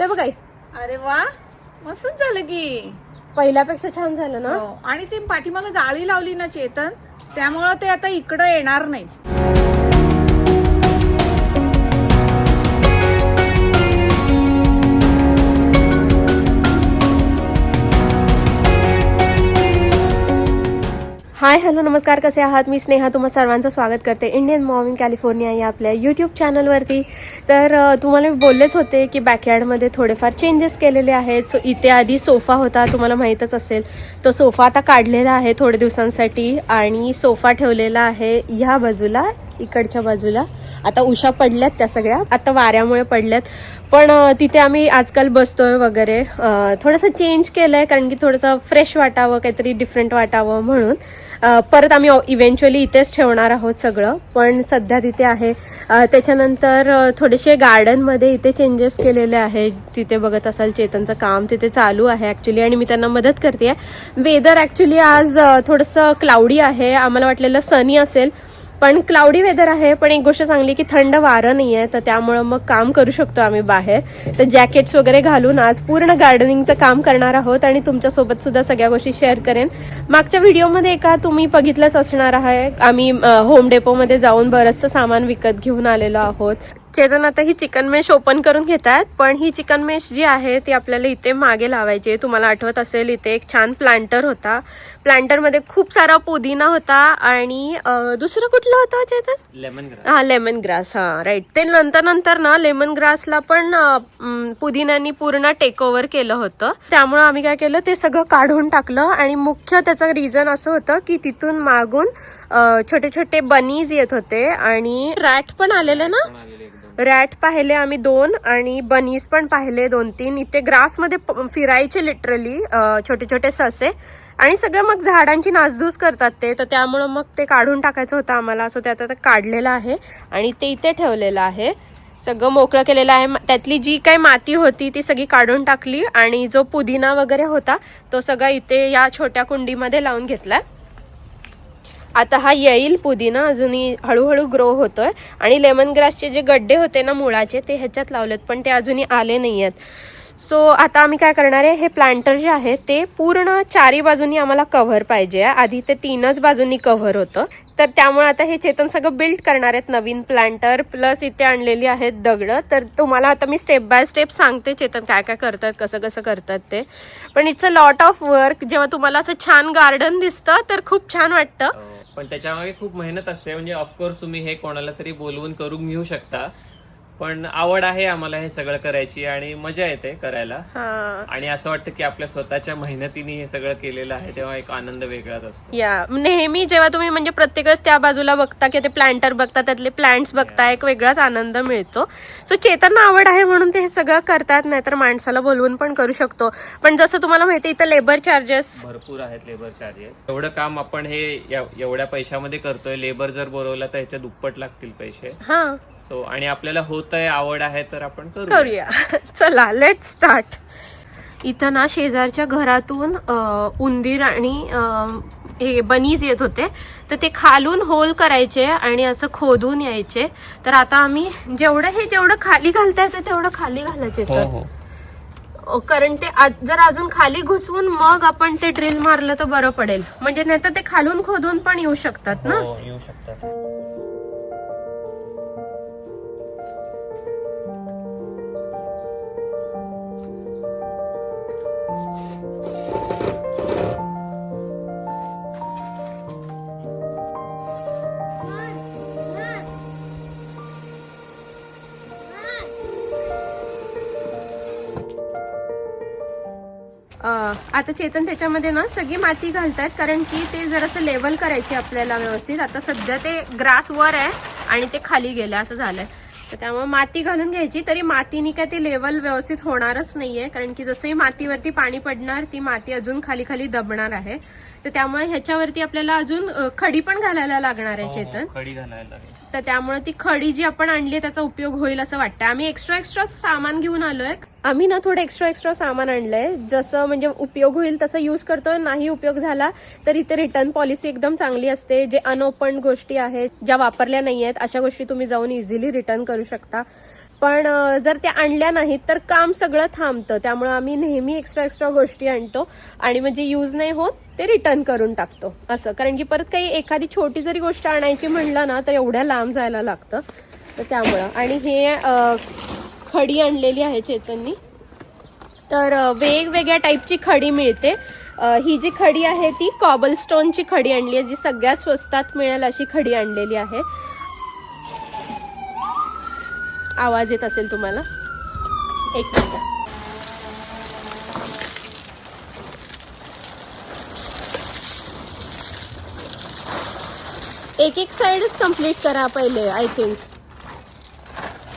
ते बघ आई, अरे वा, मस्तच झालं की. पहिल्यापेक्षा छान झालं ना. हो, आणि ती पाठीमागे जाळी लावली ना चेतन, त्यामुळं ते आता इकडं येणार नाही. हाय हॅलो नमस्कार, कसे आहात? मी स्नेहा तुम्हा सर्वांचं स्वागत करते इंडियन मॉम इन कॅलिफोर्निया या आपल्या यूट्यूब चॅनलवरती. तर तुम्हाला मी बोललेच होते की बॅकयार्डमध्ये थोडेफार चेंजेस केलेले आहेत. सो इथे आधी सोफा होता, तुम्हाला माहीतच असेल. तो सोफा आता काढलेला आहे थोड्या दिवसांसाठी आणि सोफा ठेवलेला आहे ह्या बाजूला, इकडच्या बाजूला. आता उषा पडल्यात त्या सगळ्या, आता वाऱ्यामुळे पडल्यात, पण तिथे आम्ही आजकाल बसतोय वगैरे. थोडंसं चेंज केलंय कारण की थोडंसं फ्रेश वाटावं, काहीतरी डिफरंट वाटावं म्हणून. परत आम्ही इव्हेंच्युअली इथेच ठेवणार आहोत सगळं, पण सध्या तिथे आहे. त्याच्यानंतर थोडेसे गार्डनमध्ये इथे चेंजेस केलेले आहेत. तिथे बघत असाल चेतनचं काम तिथे चालू आहे ॲक्च्युली, आणि मी त्यांना मदत करते. वेदर ॲक्च्युली आज थोडंसं क्लाउडी आहे. आम्हाला वाटलेलं सनी असेल, पण क्लाउडी वेदर आहे. पण एक गोष्ट चांगली की थंड वारं नाही आहे, तर त्यामुळं मग काम करू शकतो आम्ही बाहेर. तर जॅकेट्स वगैरे घालून आज पूर्ण गार्डनिंगचं काम करणार आहोत आणि तुमच्यासोबत सुद्धा सगळ्या गोष्टी शेअर करेन. मागच्या व्हिडिओमध्ये एका तुम्ही बघितलंच असणार आहे, आम्ही होम डेपोमध्ये जाऊन बरंचसं सामान विकत घेऊन आलेलो आहोत. चेतन आता ही चिकन मेश ओपन करून घेतात, पण ही चिकन मेश जी आहे ती आपल्याला इथे मागे लावायची. तुम्हाला आठवत असेल इथे एक छान प्लांटर होता, प्लांटरमध्ये खूप सारा पुदिना होता आणि दुसरं कुठलं होतं चेतन? Lemon grass. हा, लेमन ग्रास. हा राईट. ते नंतर ना लेमन ग्रासला पण पुदिन्यानी पूर्ण टेक ओव्हर केलं होतं. त्यामुळे आम्ही काय केलं, ते सगळं काढून टाकलं. आणि मुख्य त्याचं रिझन असं होतं की तिथून मागून छोटे छोटे बनीज येत होते आणि रॅट पण आलेले ना. रॅट पाहिले आम्ही 2 आणि बनीज पण पाहिले 2-3. इथे ग्रासमध्ये फिरायचे लिटरली छोटे छोटे ससे, आणि सगळं मग झाडांची नासधूस करतात ते. तर त्यामुळं मग ते काढून टाकायचं होतं आम्हाला. असं ते आता काढलेलं आहे आणि ते इथे ठेवलेलं आहे. सगळं मोकळं केलेलं आहे. त्यातली जी काही माती होती ती सगळी काढून टाकली आणि जो पुदिना वगैरे होता तो सगळा इथे या छोट्या कुंडीमध्ये लावून घेतलाय. आता हा येईल पुदिना, अजूनही हळूहळू ग्रो होतोय. आणि लेमन ग्रासचे जे गड्डे होते ना मुळाचे, ते ह्याच्यात लावलेत, पण ते अजूनही आले नाही आहेत. सो आता आम्ही काय करणार आहे, हे प्लांटर जे आहे ते पूर्ण 4 बाजूंनी आम्हाला कव्हर पाहिजे. आधी ते 3च बाजूंनी कव्हर होतं, तर त्यामुळे आता हे चेतन सगळं बिल्ड करणार आहेत नवीन प्लांटर. प्लस इथे आणलेली आहेत दगडं. तर तुम्हाला आता मी स्टेप बाय स्टेप सांगते चेतन काय काय करतात, कसं कसं करतात ते. पण it's a lot of work. जेव्हा तुम्हाला असं छान गार्डन दिसतं तर खूप छान वाटतं, पण त्याच्यामागे खूप मेहनत असते. म्हणजे ऑफकोर्स तुम्ही हे कोणाला तरी बोलवून करून घेऊ शकता, पण आवड आहे आम्हाला हे सगळं करायची आणि मजा येते करायला. आणि असं वाटतं की आपल्या स्वतःच्या मेहनतीने हे सगळं केलेलं आहे, तेव्हा एक आनंद वेगळाच असतो. नेहमी जेव्हा तुम्ही म्हणजे प्रत्येकच त्या बाजूला बघता की ते प्लांटर बघता, त्यातले प्लांट्स बघता, एक वेगळाच आनंद मिळतो. सो चेतनना आवड आहे म्हणून ते हे सगळं करतात, नाहीतर माणसाला बोलवून पण करू शकतो. पण जसं तुम्हाला माहिती इथं लेबर चार्जेस भरपूर आहेत. लेबर चार्जेस, एवढं काम आपण हे एवढ्या पैशामध्ये करतोय. लेबर जर बोलवला तर ह्याच्या दुप्पट लागतील पैसे. सो आणि आपल्याला होत आहे, आवड आहे, तर आपण करूया. चला लेट स्टार्ट. इथं ना शेजारच्या घरातून उंदीर आणि हे बनीज येत होते, तर ते खालून होल करायचे आणि असं खोदून यायचे. तर आता आम्ही जेवढं खाली घालता येतं तेवढं खाली घालायचे. कारण ते जर अजून खाली घुसवून मग आपण ते ड्रिल मारलं तर बरं पडेल. म्हणजे नाही तर ते खालून खोदून पण येऊ शकतात ना. येऊ शकतात. आता चेतन त्याच्यामध्ये ना सगळी माती घालतात, कारण की ते जरासं लेवल करायचे आपल्याला व्यवस्थित. आता सध्या ते ग्रास वर आहे आणि ते खाली गेलं असं झालंय, तर त्यामुळे माती घालून घ्यायची. तरी मातीने काय ते लेवल व्यवस्थित होणारच नाहीये, कारण की जसंही मातीवरती पाणी पडणार ती माती अजून खाली खाली दबणार आहे. तर त्यामुळे ह्याच्यावरती आपल्याला अजून खडी पण घालायला लागणार आहे चेतन. खडी घालायला लागेल. तर त्यामुळे ती खडी जी आपण आणली त्याचा उपयोग होईल असं वाटतं. आम्ही एक्स्ट्रा सामान घेऊन आलोय. आम्ही ना थोडं एक्स्ट्रा सामान आणलंय, जसं म्हणजे उपयोग होईल तसं यूज करतोय. नाही उपयोग झाला तर इथे रिटर्न पॉलिसी एकदम चांगली असते. जे अनओपन गोष्टी आहेत, ज्या वापरल्या नाहीयेत, अशा गोष्टी तुम्ही जाऊन इझिली रिटर्न करू शकता. पण जर त्या आणल्या नाहीत तर काम सगळं थांबतं. त्यामुळे आम्ही नेहमी एक्स्ट्रा गोष्टी आणतो आणि म्हणजे यूज नाही होत ते रिटर्न करून टाकतो असं. कारण की परत काही एखादी छोटी जरी गोष्ट आणायची म्हणलं ना तर एवढ्या लांब जायला लागतं. तर त्यामुळं. आणि हे खडी आणलेली आहे चेतननी. तर वेगवेगळ्या टाईपची खडी मिळते. ही जी खडी आहे ती कॉबलस्टोनची खडी आणली आहे, जी सगळ्यात स्वस्तात मिळेल अशी खडी आणलेली आहे. आवाज येत असेल तुम्हाला. एक मिनिट. एक साइडच कंप्लीट करा पहिले. आय थिंक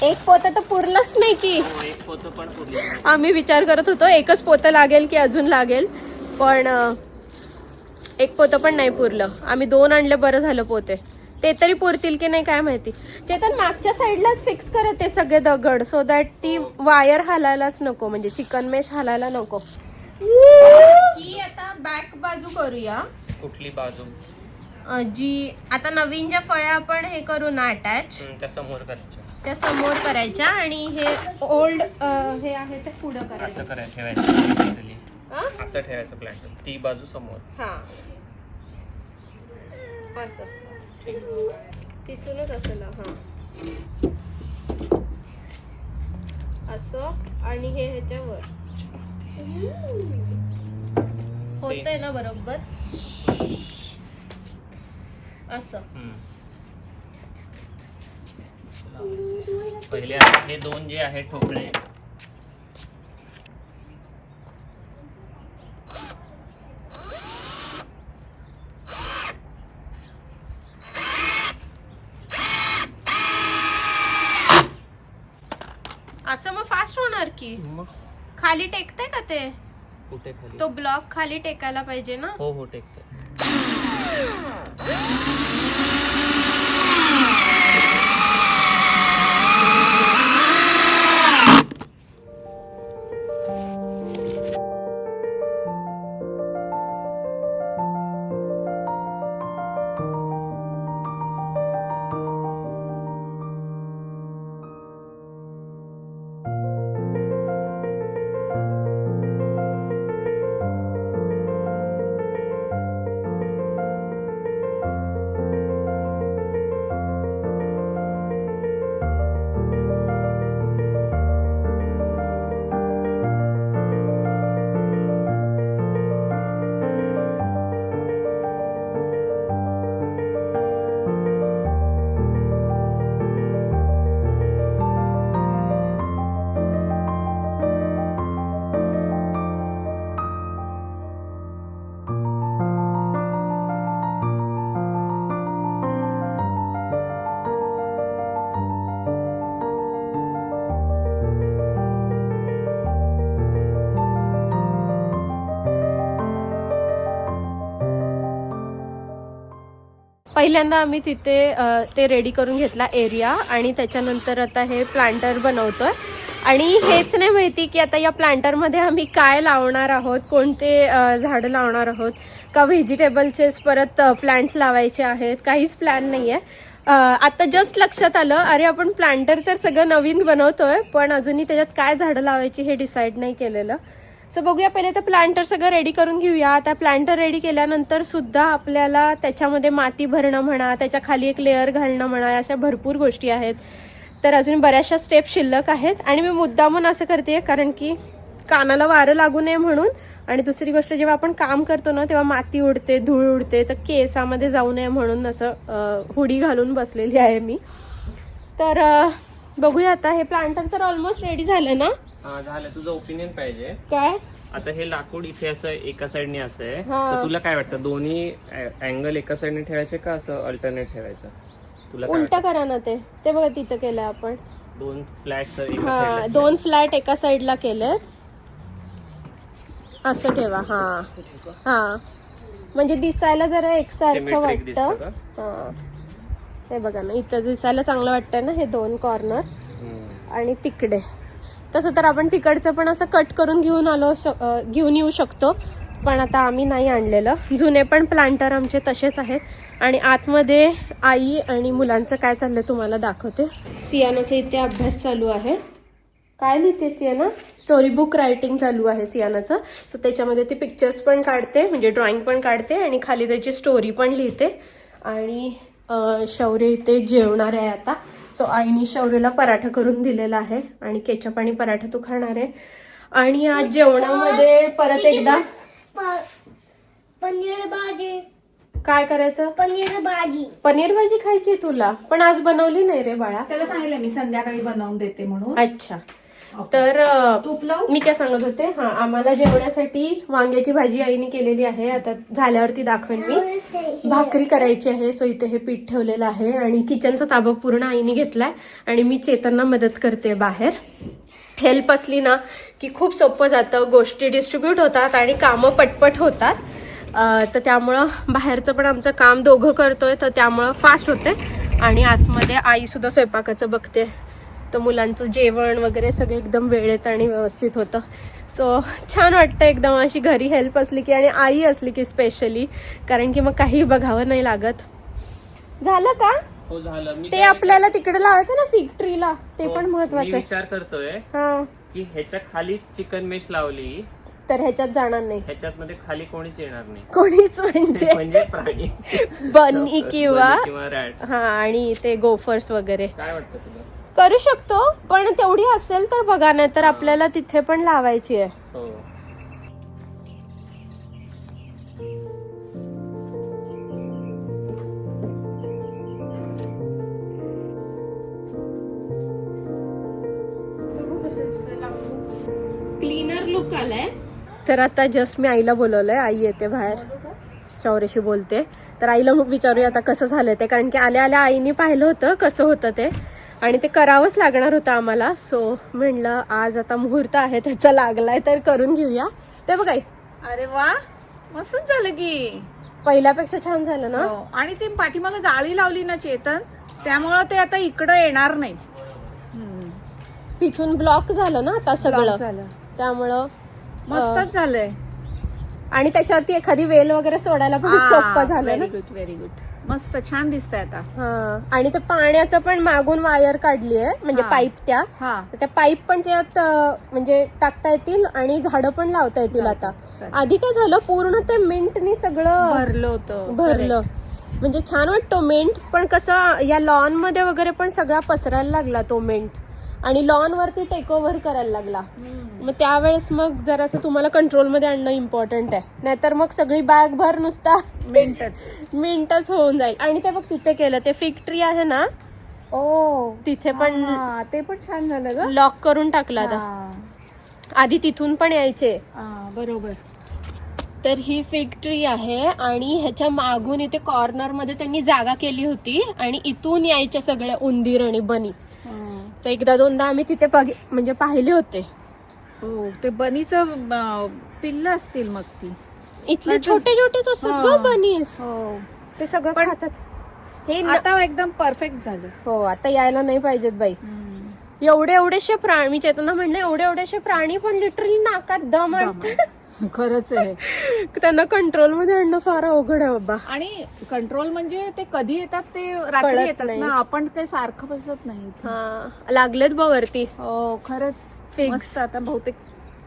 एक पोतं तर पुरलंच नाही की. एक पोतं पण पुरलं. आम्ही विचार करत होतो एकच पोतं लागेल की अजून लागेल, पण एक पोतं पण नाही पुरलं. आम्ही 2 आणले, बरं झालं पोते. ते तरी पुरतील की नाही काय माहिती. चेतन मागच्या साईडलाच फिक्स करत ते सगळे दगड, सो दॅट ती वायर हालायलाच नको, म्हणजे चिकन मेश हालायला नको. ही आता बॅक बाजू करूया. कुठली बाजू? जी आता नवीन ज्या फळ्या आपण हे करू ना अटॅच, त्या समोर करायच्या. त्या समोर करायच्या आणि हे ओल्ड हे आहे ते पुढं करायचं. असं करायचं, ठेवायचं. असं ठेवायचं प्लांटर, ती बाजू समोर. हा असं तिथूनच असेल. हा असं. आणि हे ह्याच्यावर होतंय ना बरोबर असं. पहिले हे 2 जे आहे ठोकळे, असं मग फास्ट होणार की. खाली टेकते का ते? कुठे खाली? तो ब्लॉक खाली टेकायला पाहिजे ना. हो हो टेकते. पहिल्यांदा आम्ही तिथे ते रेडी करून घेतला एरिया आणि त्याच्यानंतर आता हे प्लांटर बनवतोय. आणि हेच नाही माहिती की आता या प्लांटरमध्ये आम्ही काय लावणार आहोत, कोणते झाडं लावणार आहोत, का व्हेजिटेबलचेच परत प्लांट्स लावायचे आहेत, काहीच प्लॅन नाही आहे. आता जस्ट लक्षात आलं, अरे आपण प्लांटर तर सगळं नवीन बनवतोय पण अजूनही त्याच्यात काय झाडं लावायची हे डिसाईड नाही केलेलं. सो बघूया, पहिले तर प्लांटर सगळं रेडी करून घेऊया. आता प्लांटर रेडी केल्यानंतर सुद्धा आपल्याला त्याच्यामध्ये माती भरणं म्हणा, त्याच्या खाली एक लेअर घालणं म्हणा, अशा भरपूर गोष्टी आहेत. तर अजून बऱ्याचशा स्टेप शिल्लक आहेत आणि मी मुद्दामून असं करते कारण की कानाला वारं लागू नये म्हणून. आणि दुसरी गोष्ट, जेव्हा आपण काम करतो ना तेव्हा माती उडते, धूळ उडते, तर केसामध्ये जाऊ नये म्हणून असं हुडी घालून बसलेली आहे मी. तर बघूया आता. हे प्लांटर तर ऑलमोस्ट रेडी झालं ना? झालं. तुझं ओपिनियन पाहिजे काय? आता हे लाकूड इथे असं एका साइडने असं आहे, तर तुला काय वाटतं, दोन्ही अँगल एका साइडने ठेवायचे का असं अल्टरनेट ठेवायचं? तुला उलट करा ना. ते बघा तिथं केलंय आपण. 2 फ्लॅट हा, 2 फ्लॅट एका साइडला केलेत. असं ठेवा. हा हा, म्हणजे दिसायला जरा एकसारखं वाटतं. हा, हे बघा ना, इथं दिसायला चांगलं वाटतंय ना हे 2 कॉर्नर. आणि तिकडे तसं तर आपण तिकडचं पण असं कट करून घेऊन येऊ शकतो, पण आता आम्ही नाही आणलेलं. जुने पण प्लांटर आमचे तसेच आहेत. आणि आतमध्ये आई आणि मुलांचं काय चाललंय तुम्हाला दाखवते. सियानाचा इथे अभ्यास चालू आहे. काय लिहिते सियाना? स्टोरी बुक रायटिंग चालू आहे सियानाचं. सो त्याच्यामध्ये ती पिक्चर्स पण काढते, म्हणजे ड्रॉइंग पण काढते आणि खाली त्याची स्टोरी पण लिहिते. आणि शौर्य इथे जेवणार आहे आता. सो आईने शौर्यला पराठा करून दिलेला आहे आणि केचप आणि पराठा तू खाणार आहे. आणि आज जेवणामध्ये परत एकदा पनीर भाजी. काय करायचं? पनीर भाजी. पनीर भाजी खायची तुला, पण आज बनवली नाही रे बाळा. त्याला सांगितलं मी संध्याकाळी बनवून देते म्हणून. अच्छा. तर तूप लावू. मी काय सांगत होते, हा आम्हाला जेवण्यासाठी वांग्याची भाजी आईने केलेली आहे. आता झाल्यावरती दाखवेन मी. भाकरी करायची आहे. सो इथे हे पीठ ठेवलेलं आहे आणि किचनचा ताबा पूर्ण आईने घेतलाय आणि मी चेतनना मदत करते बाहेर. हेल्प असली ना की खूप सोपं जातं, गोष्टी डिस्ट्रीब्यूट होतात आणि कामं पटपट होतात. तर त्यामुळं बाहेरचं पण आमचं काम दोघं करतोय, तर त्यामुळं फास्ट होते. आणि आतमध्ये आई सुद्धा स्वयंपाकाचं बघते, तर मुलांचं जेवण वगैरे सगळं एकदम वेळेत आणि व्यवस्थित होतं. सो छान वाटतं एकदम अशी घरी हेल्प असली की, आणि आई असली की स्पेशली, कारण की मग काही बघावं नाही लागत. झालं का? हो झालं. मी ते आपल्याला तिकडे लावायचं ना फिग ट्रीला, ते पण मी महत्वाचं आहे. विचार करतोय हा, की ह्याच्या खालीच चिकन मेश लावली, तर ह्याच्यात जाणार नाही ह्याच्यात मध्ये खाली कोणीच येणार नाही. कोणीच, म्हणजे म्हणजे प्राणी बनी किंवा रॅट्स. हा, आणि ते गोफर्स वगैरे काय वाटतं तुला? करू शकतो, पण तेवढी असेल तर बघा, नाही तर आपल्याला तिथे पण लावायची आहे. हो. क्लीनर लुक आलाय. तर आता जस्ट मी आईला बोलवलंय, आई येते बाहेर, शौर्यशी बोलते. तर आईला मग विचारूया आता कसं झालंय ते, कारण की आल्या आल्या आईने पाहिलं होतं कसं होतं ते, आणि ते करावंच लागणार होतं आम्हाला. सो म्हणलं आज आता मुहूर्त आहे त्याचा लागलाय, तर करून घेऊया. ते बघ आई, अरे वा, मस्तच झालं की. पहिल्यापेक्षा छान झालं ना. हो. आणि ते पाठीमागे जाळी लावली ना चेतन, त्यामुळं ते आता इकडं येणार नाही. तिथून ब्लॉक झालं ना आता सगळं, झालं. त्यामुळं मस्तच झालंय. आणि त्याच्यावरती एखादी वेल वगैरे सोडायला पण सोपं झालं ना. Very good, very good. मस्त छान दिसतंय आता. हा, आणि ते पाण्याचं पण मागून वायर काढली आहे, म्हणजे हा. पाईप त्या. हा, तर त्या पाईप पण त्यात म्हणजे टाकता येतील आणि झाडं पण लावता येतील आता. आधी काय झालं, पूर्ण ते मिंटनी सगळं भरलं होतं. भरलं. म्हणजे छान वाटतो मिंट, पण कसं या लॉन मध्ये वगैरे पण सगळा पसरायला लागला तो मिंट, आणि लॉन वरती टेक ओव्हर करायला लागला. मग त्यावेळेस मग जरासं तुम्हाला कंट्रोल मध्ये आणणं इम्पॉर्टंट आहे, नाहीतर मग सगळी बॅग भर नुसता मिनिटच होऊन जाईल. आणि ते बघ तिथे केलं, ते फिग ट्री आहे ना, ओ तिथे पण ते पण छान झालं ग. लॉक करून टाकला आता. आधी तिथून पण यायचे. बरोबर. तर ही फिग ट्री आहे आणि ह्याच्या मागून इथे कॉर्नर मध्ये त्यांनी जागा केली होती आणि इथून यायच्या सगळ्या उंदीर आणि बनी. तर एकदा दोनदा आम्ही तिथे म्हणजे पाहिले होते. हो, ते बनीचं पिल्ल असतील मग ती. इथले छोटे छोटेच असतात ग बनीज. हो, ते सगळं खातात. हे आता एकदम परफेक्ट झालं. हो, आता यायला नाही पाहिजेत बाई. एवढे एवढेशे प्राणी, मी चेतना म्हणलं एवढे एवढेशे प्राणी पण लिटरली नाकात दम आणतात. खरंच आहे. त्यांना कंट्रोल मध्ये आणणं फार अवघड आहे बाबा. आणि कंट्रोल म्हणजे ते कधी येतात, ते रात्री कळत येतात नाही. ना, आपण ते सारखं बसत नाही. हा, लागलेत बा वरती. हो, खरंच Figs. मस्त. आता बहुतेक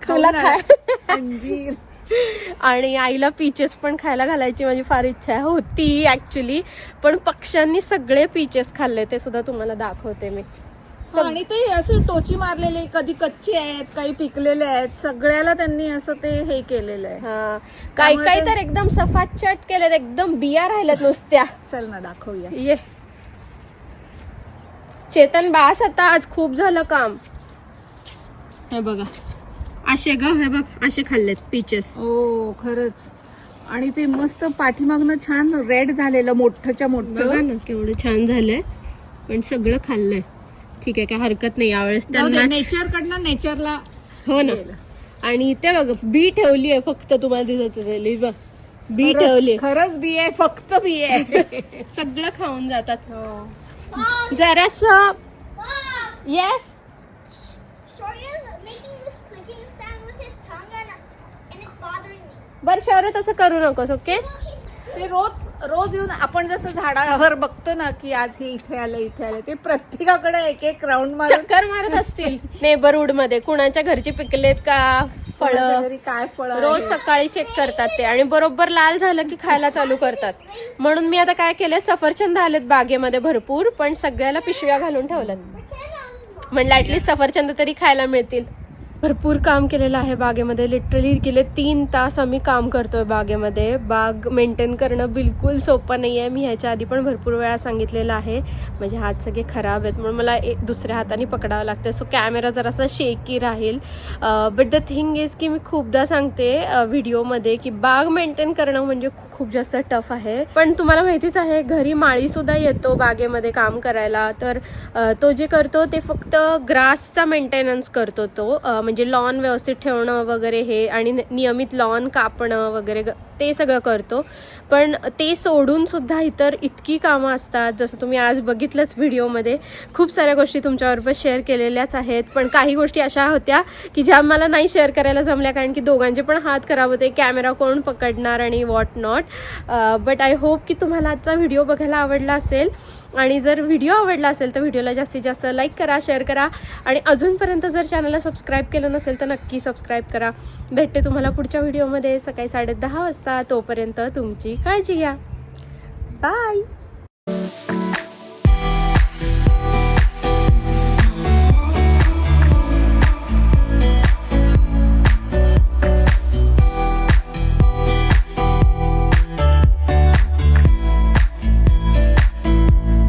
तुला खाऊन काय? अंजीर. आणि आईला पीचेस पण खायला घालायची माझी फार इच्छा होती ऍक्च्युली, पण पक्ष्यांनी सगळे पीचेस खाल्ले, ते सुद्धा तुम्हाला दाखवते मी. आणि ते असं टोची मारलेले, कधी कच्चे आहेत, काही पिकलेले आहेत, सगळ्याला त्यांनी असं ते हे केलेलं आहे. हा, काही काही तर एकदम सफाचट केलेत, एकदम बिया राहिल्यात नुसत्या. चल ना दाखवूया. ये चेतन, बास आता, आज खूप झालं काम. हे बघा असे ग, हे बघ असे खाल्लेत पीचेस. हो, खरंच. आणि ते मस्त पाठीमागनं छान रेड झालेलं, मोठंच्या बघा मोठं. ना केवढं छान झालंय, पण सगळं खाल्लंय. ठीक आहे, काय हरकत नाही यावेळेस त्यांना. नेचर कडनं नेचरला. हो ना. आणि इथे बघ बी ठेवली आहे, फक्त तुम्हाला दिसत बघ, बी ठेवली. खरंच बी आहे, फक्त बी आहे. सगळं खाऊन जातात. हो. जरास. Yes. Shoryu's making this clicking sound with his tongue and it's bothering me. बरं शौर्य तसं करू नकोस, ओके? ते रोज रोज येऊन आपण जसं झाडावर बघतो ना की आज हे इथे आलं ते प्रत्येकाकडे एक एक राऊंड मारून चक्कर मारत असतील नेबरहुड मध्ये, कुणाच्या घरचे पिकलेत का फळं, घरी काय फळ रोज सकाळी चेक करतात ते आणि बरोबर लाल झालं की खायला चालू करतात. म्हणून मी आता काय केलं, सफरचंद आलेत बागेमध्ये भरपूर, पण सगळ्याला पिशव्या घालून ठेवल्यात. म्हणलं ऍटलीस्ट सफरचंद तरी खायला मिळतील. भरपूर काम केलेलं आहे बागेमध्ये. लिटरली गेले 3 तास आम्ही काम करतोय बागेमध्ये. बाग मेंटेन करणं बिलकुल सोपं नाही आहे. मी ह्याच्या आधी पण भरपूर वेळा सांगितलेलं आहे. म्हणजे हात सगळे खराब आहेत म्हणून मला दुसऱ्या हाताने पकडावं लागतं. सो कॅमेरा जरासा शेकी राहील. बट द थिंग इज की मी खूपदा सांगते व्हिडिओमध्ये की बाग मेंटेन करणं म्हणजे खूप जास्त टफ आहे. पण तुम्हाला माहितीच आहे घरी माळीसुद्धा येतो बागेमध्ये काम करायला. तर तो जे करतो ते फक्त ग्रासचा मेंटेनन्स करतो तो, म्हणजे लॉन व्यवस्थित ठेवणं वगैरे हे, आणि नियमित लॉन कापणं वगैरे ते सगळं करतो. पण ते सोडून सुद्धा इतर इतकी कामं असतात. जसं तुम्ही आज बघितलंच व्हिडिओमध्ये, खूप साऱ्या गोष्टी तुमच्याबरोबर शेअर केलेल्याच आहेत. पण काही गोष्टी अशा होत्या की ज्या मला नाही शेअर करायला जमल्या, कारण की दोघांचे पण हात खराब होते. कॅमेरा कोण पकडणार आणि what not. But I hope की तुम्हाला आजचा व्हिडिओ बघायला आवडला असेल. आणि जर व्हिडिओ आवडला असेल तर व्हिडिओला जास्तीत जास्त लाईक करा, शेअर करा, आणि अजूनपर्यंत जर चॅनलला सबस्क्राईब केलं नसेल तर नक्की सबस्क्राईब करा. भेटते तुम्हाला पुढच्या व्हिडिओमध्ये सकाळी 10:30 वाजता. तोपर्यंत तुमची काळजी घ्या. बाय.